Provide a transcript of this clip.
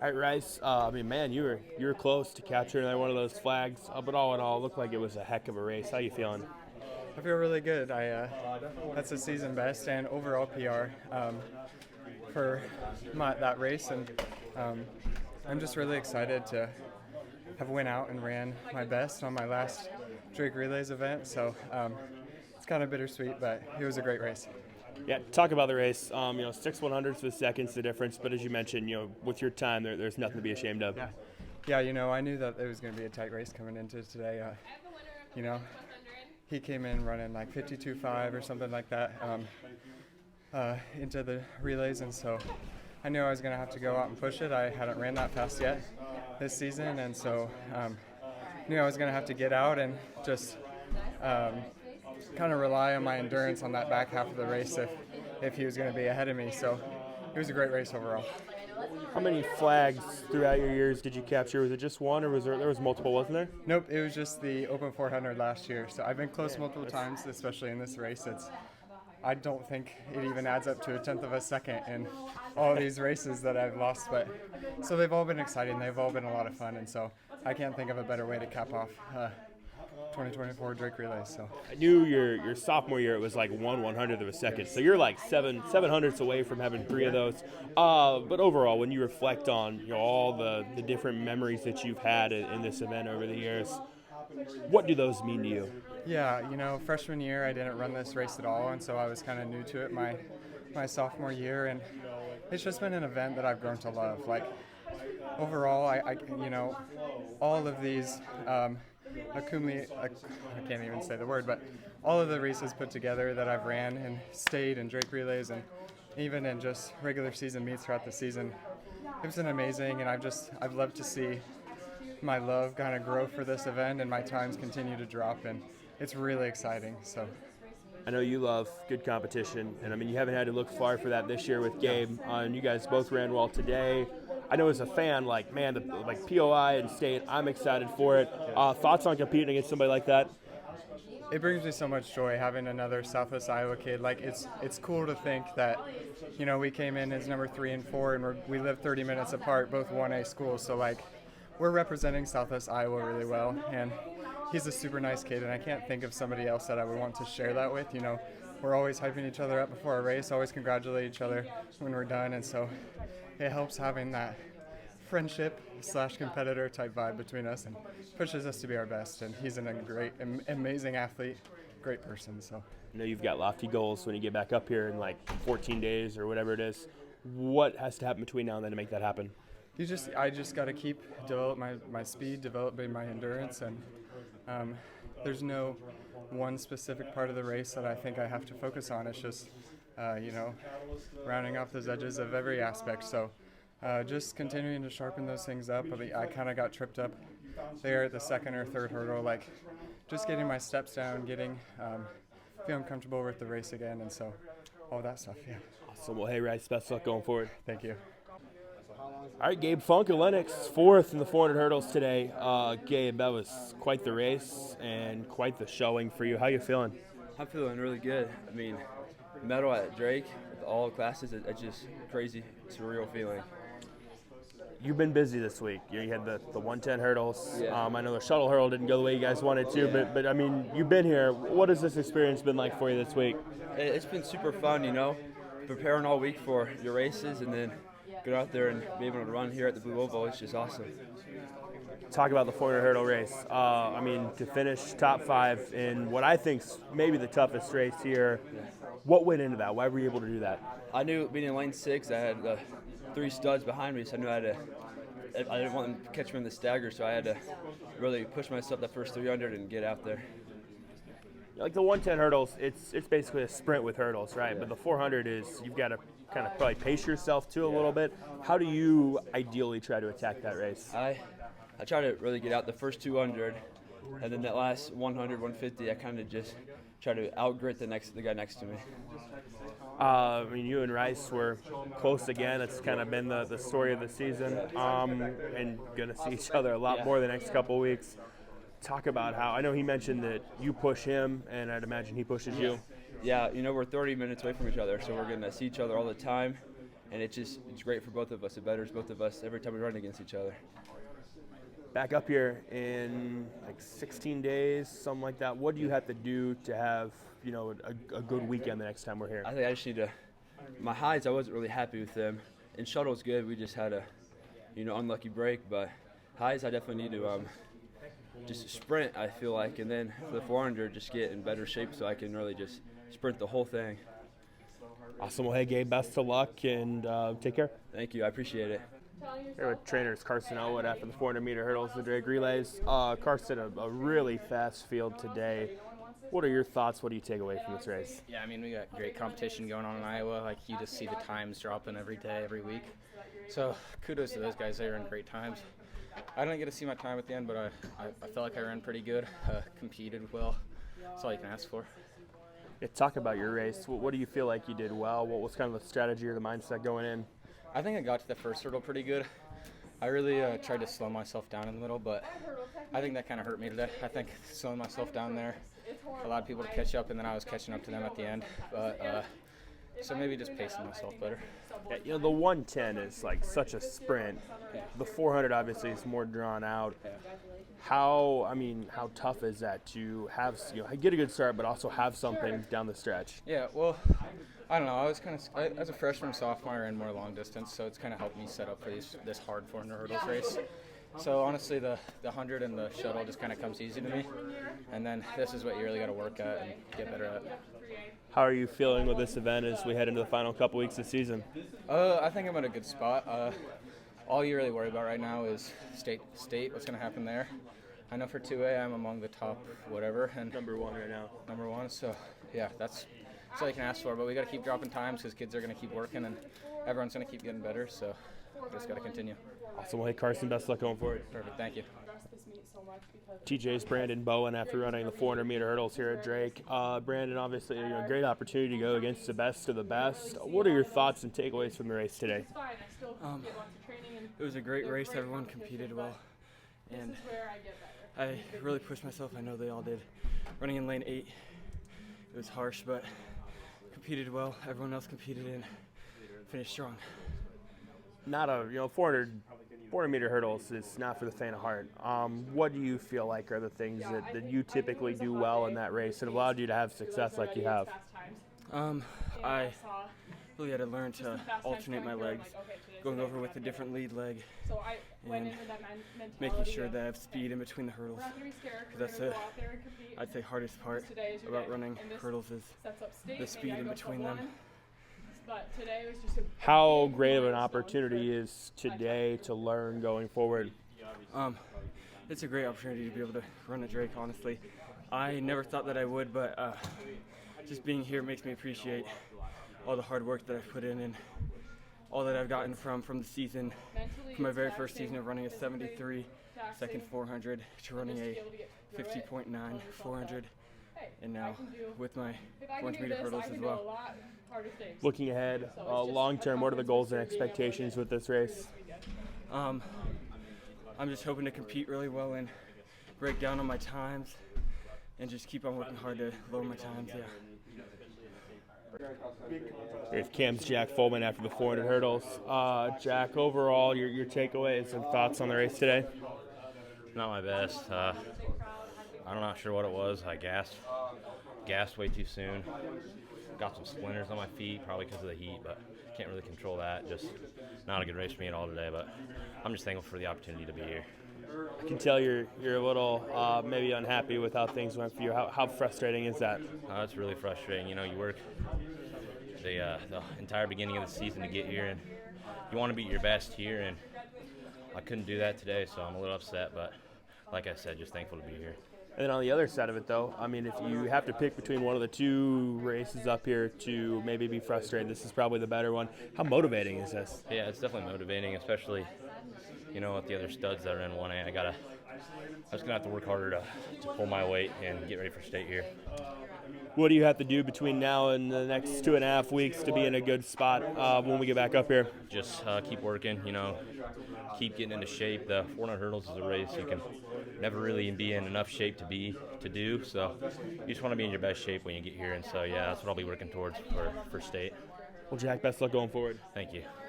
All right, Rice. Man, you were close to capturing another one of those flags. But all in all, it looked like it was a heck of a race. How you feeling? I feel really good. That's a season best and overall PR for that race, and um, I'm just really excited to have went out and ran my best on my last Drake Relays event. So it's kind of bittersweet, but it was a great race. Yeah, talk about the race. 6/100ths for the seconds the difference. But as you mentioned, with your time, there's nothing to be ashamed of. Yeah. I knew that it was going to be a tight race coming into today. You know, he came in running like 52.5 or something like that into the relays, and so I knew I was going to have to go out and push it. I hadn't ran that fast yet this season, and so knew I was going to have to get out and just kind of rely on my endurance on that back half of the race if he was going to be ahead of me. So it was a great race overall. How many flags throughout your years did you capture? Was it just one, or there was multiple? Wasn't there? Nope, it was just the Open 400 last year. So I've been close multiple times, especially in this race. I don't think it even adds up to a tenth of a second in all these races that I've lost. But so they've all been exciting. They've all been a lot of fun, and so I can't think of a better way to cap off 2024 Drake Relays. So I knew your sophomore year it was like 1/100th of a second. So you're like 7/700ths away from having three of those. But overall, when you reflect on all the different memories that you've had in this event over the years, what do those mean to you? Yeah, freshman year I didn't run this race at all, and so I was kind of new to it my sophomore year, and it's just been an event that I've grown to love. Like overall, I all of these I can't even say the word, but all of the races put together that I've ran and stayed in Drake Relays and even in just regular season meets throughout the season, it's been amazing, and I've loved to see my love kind of grow for this event and my times continue to drop, and it's really exciting. So I know you love good competition, and you haven't had to look far for that this year with Gabe. And you guys both ran well today. I know as a fan, like POI and state, I'm excited for it. Thoughts on competing against somebody like that? It brings me so much joy having another Southwest Iowa kid. Like it's cool to think that, we came in as number 3 and 4, and we live 30 minutes apart, both 1A schools. So we're representing Southwest Iowa really well, and he's a super nice kid, and I can't think of somebody else that I would want to share that with. We're always hyping each other up before a race, always congratulate each other when we're done, and so it helps having that friendship / competitor type vibe between us and pushes us to be our best. And he's a great, amazing athlete, great person. So I know you've got lofty goals when you get back up here in 14 days or whatever it is. What has to happen between now and then to make that happen? I just got to keep develop my speed, developing my endurance, and there's no one specific part of the race that I think I have to focus on. It's just rounding off those edges of every aspect. So just continuing to sharpen those things up. I kind of got tripped up there at the second or third hurdle, just getting my steps down, feeling comfortable with the race again, and so all that stuff. Yeah. Awesome. Well, hey, Rice, best of luck going forward. Thank you. All right, Gabe Funk of Lennox, 4th in the 400 hurdles today. Gabe, that was quite the race and quite the showing for you. How you feeling? I'm feeling really good. Medal at Drake with all classes, it's just crazy, surreal feeling. You've been busy this week. You had the 110 hurdles. Yeah. I know the shuttle hurdle didn't go the way you guys wanted to, Yeah. but you've been here. What has this experience been like for you this week? It's been super fun, preparing all week for your races and then go out there and be able to run here at the Blue Oval. It's just awesome. Talk about the 400 hurdle race. To finish top 5 in what I think's maybe the toughest race here. What went into that? Why were you able to do that? I knew being in lane 6, I had 3 studs behind me, so I knew I didn't want them to catch me in the stagger, so I had to really push myself that first 300 and get out there. Like the 110 hurdles, it's basically a sprint with hurdles, right? But the 400 is you've got to kind of probably pace yourself too a little bit. How do you ideally try to attack that race? I try to really get out the first 200, and then that last 100, 150, I kind of just try to outgrit the guy next to me. You and Rice were close again. It's kind of been the story of the season, and going to see each other a lot more the next couple of weeks. Talk about how, I know he mentioned that you push him, and I'd imagine he pushes you. Yeah, we're 30 minutes away from each other, so we're going to see each other all the time. and it's great for both of us. It betters both of us every time we run against each other. Back up here in like 16 days, something like that. What do you have to do to have, you know, a good weekend the next time we're here? I think I just need to. My highs, I wasn't really happy with them. And shuttle's good. We just had a, unlucky break. But highs, I definitely need to just sprint, I feel like. And then for the 400, just get in better shape so I can really just sprint the whole thing. Awesome. Well, hey, Gabe, best of luck and take care. Thank you. I appreciate it. Here with trainers Carson Elwood after the 400-meter hurdles, the Drake relays. Carson, a really fast field today. What are your thoughts? What do you take away from this race? Yeah, I mean, we got great competition going on in Iowa. Like, you just see the times dropping every day, every week. So kudos to those guys. They ran great times. I didn't get to see my time at the end, but I felt like I ran pretty good, competed well. That's all you can ask for. Yeah, talk about your race. What do you feel like you did well? What was kind of the strategy or the mindset going in? I think I got to the first hurdle pretty good. I really tried to slow myself down in the middle, but I think that kind of hurt me today. I think slowing myself down there allowed people to catch up, and then I was catching up to them at the end. But so maybe just pacing myself better. Yeah, you know, the 110 is like such a sprint. The 400 obviously is more drawn out. How tough is that to have, get a good start, but also have something down the stretch? Yeah, well, I don't know. I was as a freshman and sophomore, I ran more long distance, so it's kind of helped me set up for this hard 400 hurdles race. So honestly, the 100 and the shuttle just kind of comes easy to me, and then this is what you really got to work at and get better at. How are you feeling with this event as we head into the final couple weeks of the season? I think I'm in a good spot. All you really worry about right now is state, what's going to happen there. I know for 2A I'm among the top whatever. And Number one right now. Number one, so yeah, that's all you can ask for. But we got to keep dropping times because kids are going to keep working and everyone's going to keep getting better, so we just got to continue. Awesome. Well, hey, Carson, best luck going forward. Perfect, thank you. TJ's Brandon Bowen after running the 400-meter hurdles here at Drake. Brandon, obviously, a great opportunity to go against the best of the best. What are your thoughts and takeaways from the race today? It was a great race. Everyone competed well, and I really pushed myself. I know they all did. Running in lane 8, it was harsh, but competed well. Everyone else competed and finished strong. Not a 400-meter hurdles is not for the faint of heart. What do you feel like are the things that you typically do well in that race that allowed you to have success like you have? I really had to learn to alternate my legs, going over with a different lead leg, and making sure that I have speed in between the hurdles. Because that's I'd say hardest part about running hurdles is the speed in between them. How great of an opportunity is today to learn going forward? It's a great opportunity to be able to run at Drake, honestly. I never thought that I would, but just being here makes me appreciate all the hard work that I've put in and all that I've gotten from the season, from my very first season of running a 73 second 400 to running a 50.9 400, and now with my 400-meter hurdles as well. Looking ahead, long term, what are the goals and expectations with this race? I'm just hoping to compete really well and break down on my times and just keep on working hard to lower my times, yeah. Here's Cam's Jack Fullman after the 400 hurdles. Jack, overall, your takeaways and thoughts on the race today? Not my best. I'm not sure what it was. I gassed way too soon. Got some splinters on my feet, probably because of the heat, but can't really control that. Just not a good race for me at all today, but I'm just thankful for the opportunity to be here. I can tell you're a little maybe unhappy with how things went for you. How frustrating is that? It's really frustrating. You work the entire beginning of the season to get here, and you want to be your best here, and I couldn't do that today, so I'm a little upset, but like I said, just thankful to be here. And then on the other side of it, though, I mean, if you have to pick between one of the two races up here to maybe be frustrated, this is probably the better one. How motivating is this? Yeah, it's definitely motivating, especially, with the other studs that are in 1A. I was going to have to work harder to pull my weight and get ready for state here. What do you have to do between now and the next 2.5 weeks to be in a good spot when we get back up here? Just keep working, keep getting into shape. The 400 hurdles is a race you can never really be in enough shape to do, so you just want to be in your best shape when you get here, and so yeah, that's what I'll be working towards for state. Well, Jack, best luck going forward. Thank you.